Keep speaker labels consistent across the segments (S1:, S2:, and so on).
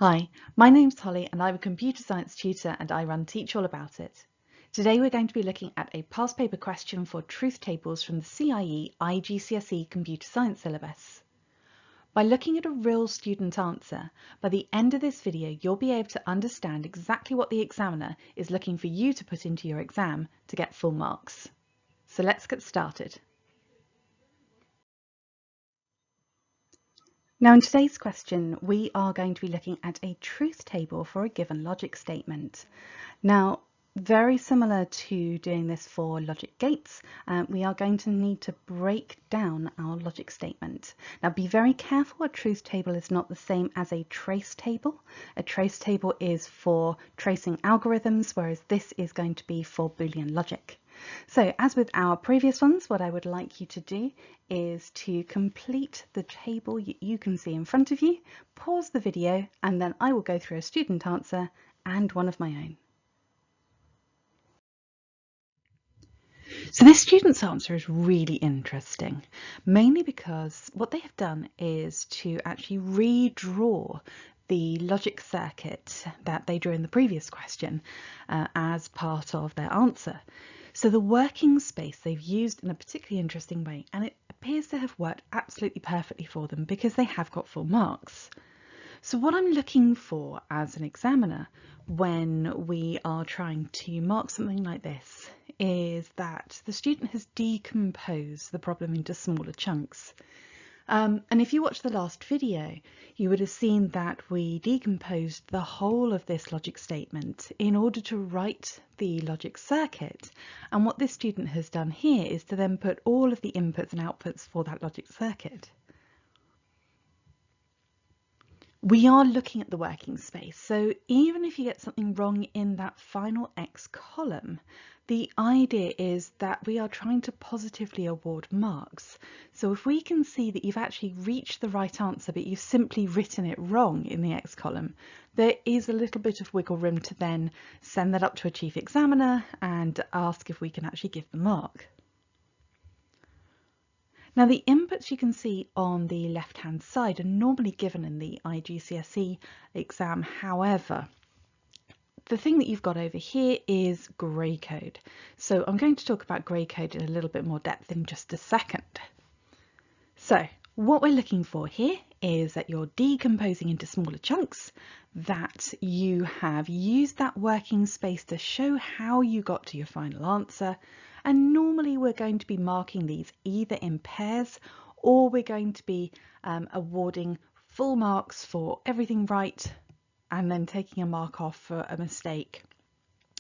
S1: Hi, my name's Holly and I'm a computer science tutor and I run Teach All About It. Today we're going to be looking at a past paper question for truth tables from the CIE iGCSE computer science syllabus. By looking at a real student answer, by the end of this video you'll be able to understand exactly what the examiner is looking for you to put into your exam to get full marks. So let's get started. Now in today's question we are going to be looking at a truth table for a given logic statement. Now very similar to doing this for logic gates, we are going to need to break down our logic statement. Now be very careful, a truth table is not the same as a trace table. A trace table is for tracing algorithms, whereas this is going to be for Boolean logic. So as with our previous ones, what I would like you to do is to complete the table you can see in front of you, pause the video, and then I will go through a student answer and one of my own. So this student's answer is really interesting, mainly because what they have done is to actually redraw the logic circuit that they drew in the previous question as part of their answer. So the working space they've used in a particularly interesting way, and it appears to have worked absolutely perfectly for them because they have got full marks. So what I'm looking for as an examiner when we are trying to mark something like this is that the student has decomposed the problem into smaller chunks. And if you watched the last video, you would have seen that we decomposed the whole of this logic statement in order to write the logic circuit. And what this student has done here is to then put all of the inputs and outputs for that logic circuit. We are looking at the working space, so even if you get something wrong in that final X column, the idea is that we are trying to positively award marks. So if we can see that you've actually reached the right answer but you've simply written it wrong in the X column, there is a little bit of wiggle room to then send that up to a chief examiner and ask if we can actually give the mark. Now the inputs you can see on the left hand side are normally given in the iGCSE exam. However, the thing that you've got over here is grey code. So I'm going to talk about grey code in a little bit more depth in just a second. So what we're looking for here is that you're decomposing into smaller chunks, that you have used that working space to show how you got to your final answer, and normally we're going to be marking these either in pairs or we're going to be awarding full marks for everything right and then taking a mark off for a mistake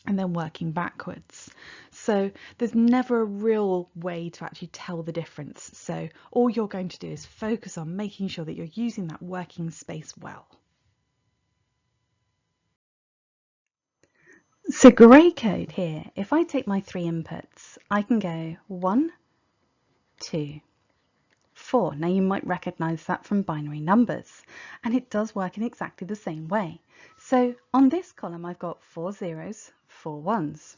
S1: and then working backwards. So there's never a real way to actually tell the difference. So all you're going to do is focus on making sure that you're using that working space well. So grey code here, if I take my three inputs, I can go 1, 2, 4. Now you might recognise that from binary numbers, and it does work in exactly the same way. So on this column I've got 4 zeros, 4 ones.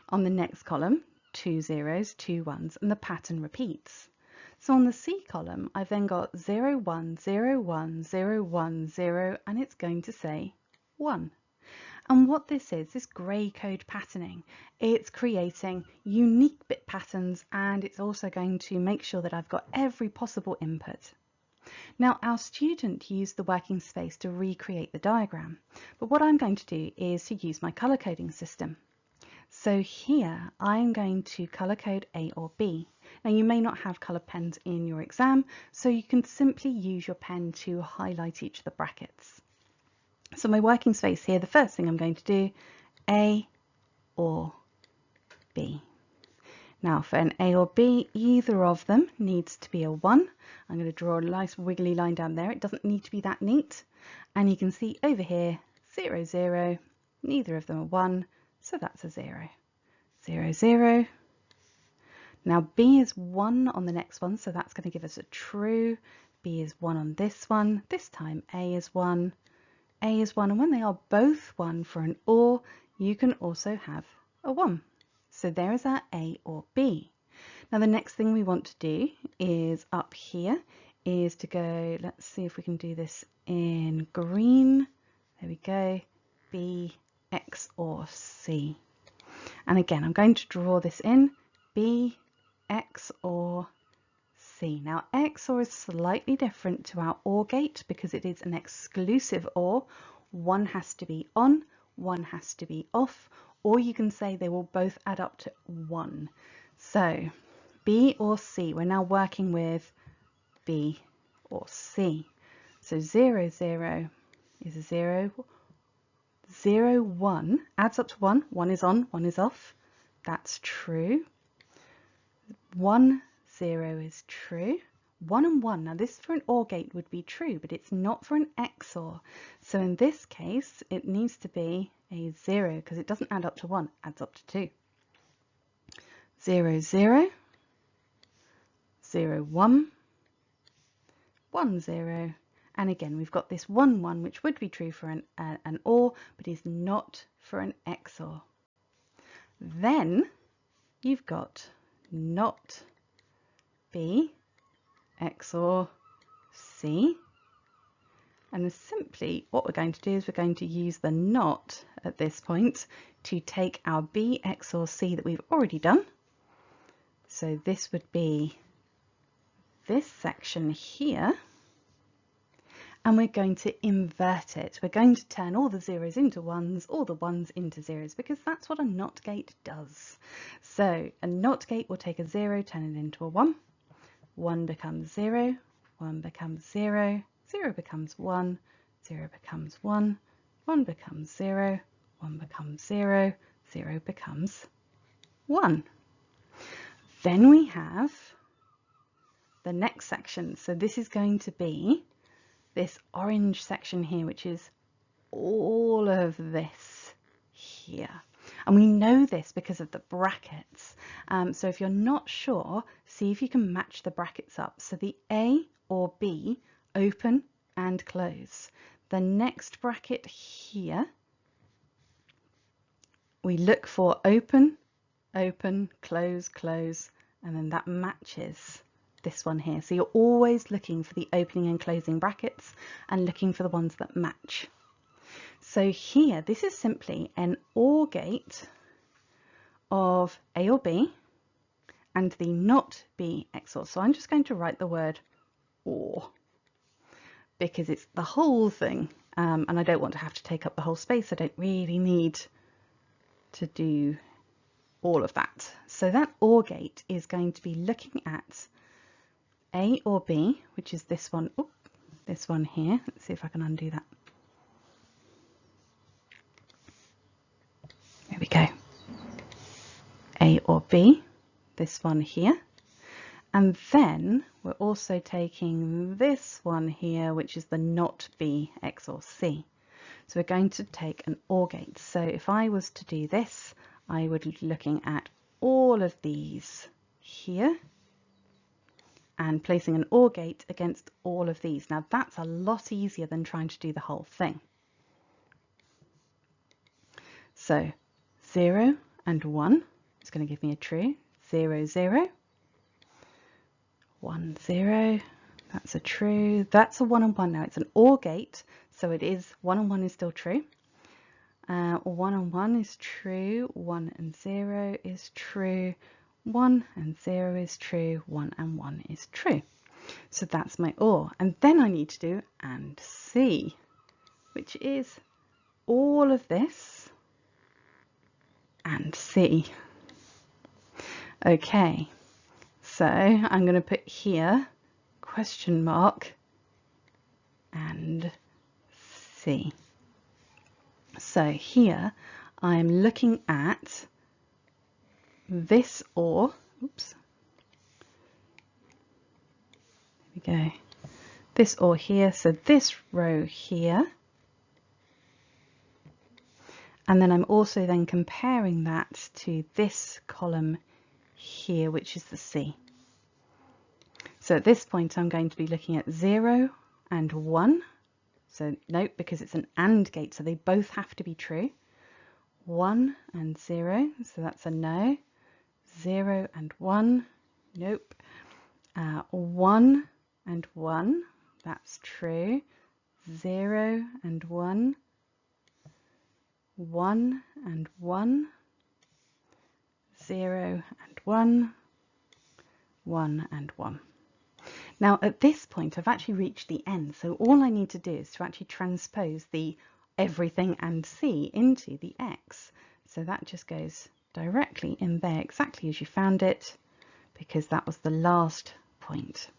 S1: On the next column, 2 zeros, 2 ones, and the pattern repeats. So on the C column I've then got 0, 1, 0, 1, 0, 1, 0, and it's going to say 1. And what this is, this grey code patterning, it's creating unique bit patterns and it's also going to make sure that I've got every possible input. Now our student used the working space to recreate the diagram, but what I'm going to do is to use my colour coding system. So here I'm going to colour code A or B. Now you may not have colour pens in your exam, so you can simply use your pen to highlight each of the brackets. So my working space here, the first thing I'm going to do, A or B. Now for an A or B, either of them needs to be a 1. I'm going to draw a nice wiggly line down there. It doesn't need to be that neat. And you can see over here, 0, 0, neither of them are 1, so that's a 0. 0, 0. Now B is 1 on the next one, so that's going to give us a true. B is 1 on this one. This time A is 1. A is 1, and when they are both 1 for an OR, you can also have a 1. So there is our A or B. Now the next thing we want to do is up here is to go, let's see if we can do this in green. There we go, B, XOR C. And again, I'm going to draw this in, B, XOR C. Now, XOR is slightly different to our OR gate because it is an exclusive OR. One has to be on, one has to be off, or you can say they will both add up to 1. So, B or C, we're now working with B or C. So 0, 0 is a 0. 0, 1 adds up to 1. 1 is on, 1 is off. That's true. 1, 0 is true. 1 and 1. Now this for an OR gate would be true, but it's not for an XOR. So in this case, it needs to be a 0 because it doesn't add up to 1, it adds up to 2. 0, 0, 0, 1, 1, 0. And again, we've got this 1, 1, which would be true for an OR, but is not for an XOR. Then you've got not B, XOR C. And simply what we're going to do is we're going to use the not at this point to take our B, XOR C that we've already done. So this would be this section here. And we're going to invert it. We're going to turn all the zeros into ones, all the ones into zeros, because that's what a NOT gate does. So a NOT gate will take a 0, turn it into a 1. 1 becomes 0, 1 becomes 0, 0 becomes 1, 0 becomes 1, 1 becomes 0, 1 becomes 0, 0 becomes 1. Then we have the next section. So this is going to be this orange section here, which is all of this here. And we know this because of the brackets. So if you're not sure, see if you can match the brackets up. So the A or B open and close. The next bracket here, we look for open, open, close, close, and then that matches this one here. So you're always looking for the opening and closing brackets and looking for the ones that match. So here, this is simply an OR gate of A or B and the not B XOR. So I'm just going to write the word OR because it's the whole thing, and I don't want to have to take up the whole space. I don't really need to do all of that. So that OR gate is going to be looking at A or B, which is this one, this one here. Let's see if I can undo that. There we go. A or B, this one here. And then we're also taking this one here, which is the not B XOR C. So we're going to take an OR gate. So if I was to do this, I would be looking at all of these here and placing an OR gate against all of these. Now that's a lot easier than trying to do the whole thing. So 0 and 1 is going to give me a true. 0, 0. 1, 0. That's a true. That's a 1 and 1 now. It's an OR gate, so it is 1 and 1 is still true. 1 and 1 is true. 1 and 0 is true. 1 and 0 is true. 1 and 1 is true. So that's my OR. And then I need to do and C, which is all of this and C. Okay, so I'm going to put here question mark and C. So here I'm looking at this OR, oops, there we go, this OR here, so this row here, and then I'm also then comparing that to this column here, which is the C. So at this point I'm going to be looking at 0 and 1. So note, because it's an AND gate, so they both have to be true. 1 and 0, so that's a no. 0 and 1, nope. 1 and 1, that's true. 0 and 1, 1 and 1, 0 and 1, 1 and 1. Now at this point I've actually reached the end, so all I need to do is to actually transpose the everything and C into the X. So that just goes directly in there exactly as you found it, because that was the last point.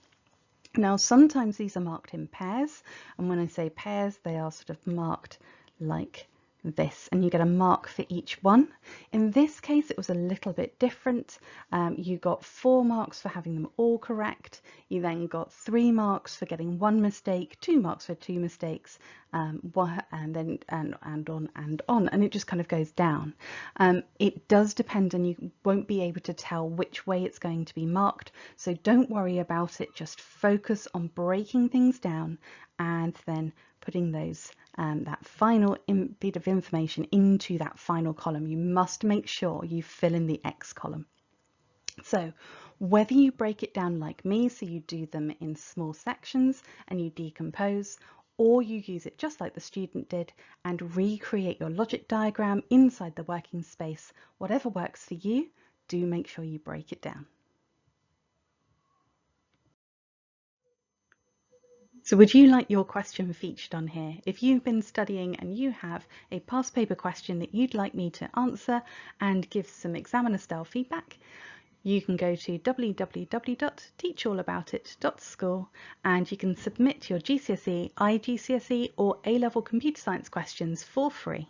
S1: Now sometimes these are marked in pairs, and when I say pairs they are sort of marked like this, and you get a mark for each one. In this case it was a little bit different. You got 4 marks for having them all correct. You then got 3 marks for getting 1 mistake, 2 marks for 2 mistakes, and then on, and it just kind of goes down. It does depend, and you won't be able to tell which way it's going to be marked, so don't worry about it. Just focus on breaking things down and then putting those that final bit of information into that final column. You must make sure you fill in the X column. So whether you break it down like me, so you do them in small sections and you decompose, or you use it just like the student did and recreate your logic diagram inside the working space, whatever works for you, do make sure you break it down. So would you like your question featured on here? If you've been studying and you have a past paper question that you'd like me to answer and give some examiner style feedback, you can go to www.teachallaboutit.school and you can submit your GCSE, iGCSE or A-level computer science questions for free.